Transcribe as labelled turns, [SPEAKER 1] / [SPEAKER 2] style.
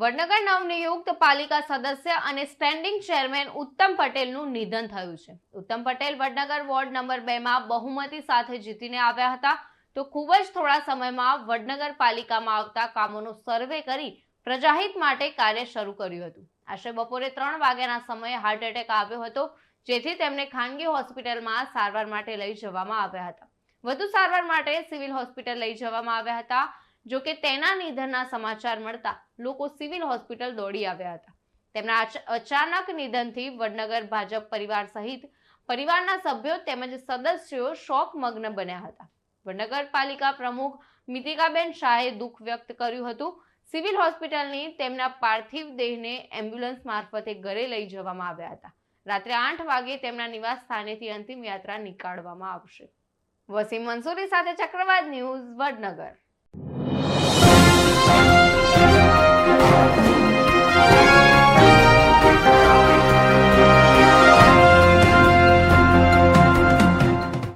[SPEAKER 1] વડનગર નવનિયુક્ત પાલિકા સદસ્ય અને સ્ટેન્ડિંગ ચેરમેન ઉત્તમ પટેલનું નિધન થયું છે. ઉત્તમ પટેલ વડનગર વોર્ડ નંબર 2 માં બહુમતી સાથે જીતીને આવ્યા હતા. તો ખૂબ જ થોડા સમયમાં વડનગર પાલિકામાં આવતા કામોનો સર્વે કરી પ્રજાહિત માટે કાર્ય શરૂ કર્યું હતું. આશરે બપોરે 3 વાગ્યાના સમયે હાર્ટ એટેક આવ્યો હતો, જેથી તેમને ખાનગી હોસ્પિટલમાં સારવાર માટે લઈ જવામાં આવ્યા હતા. વધુ સારવાર માટે સિવિલ હોસ્પિટલ લઈ જવામાં આવ્યા હતા. જો કે તેના નિધનના સમાચાર મળતા લોકો સિવિલ હોસ્પિટલ દોડી આવ્યા હતા. તેમના અચાનક નિધનથી વડનગર ભાજપ પરિવાર સહિત પરિવારના સભ્યો તેમજ સદસ્યો શોકમગ્ન બન્યા હતા. વડનગર પાલિકા પ્રમુખ મિતિકાબેન શાહે દુઃખ વ્યક્ત કર્યું હતું. સિવિલ હોસ્પિટલની તેમના પાર્થિવ દેહને એમ્બ્યુલન્સ મારફતે ઘરે લઈ જવામાં આવ્યા હતા. રાત્રે 8 વાગે તેમના નિવાસ સ્થાનેથી અંતિમ યાત્રા નીકાળવામાં આવશે. વસીમ મંસૂરી સાથે ચક્રવાત ન્યૂઝ, વડનગર.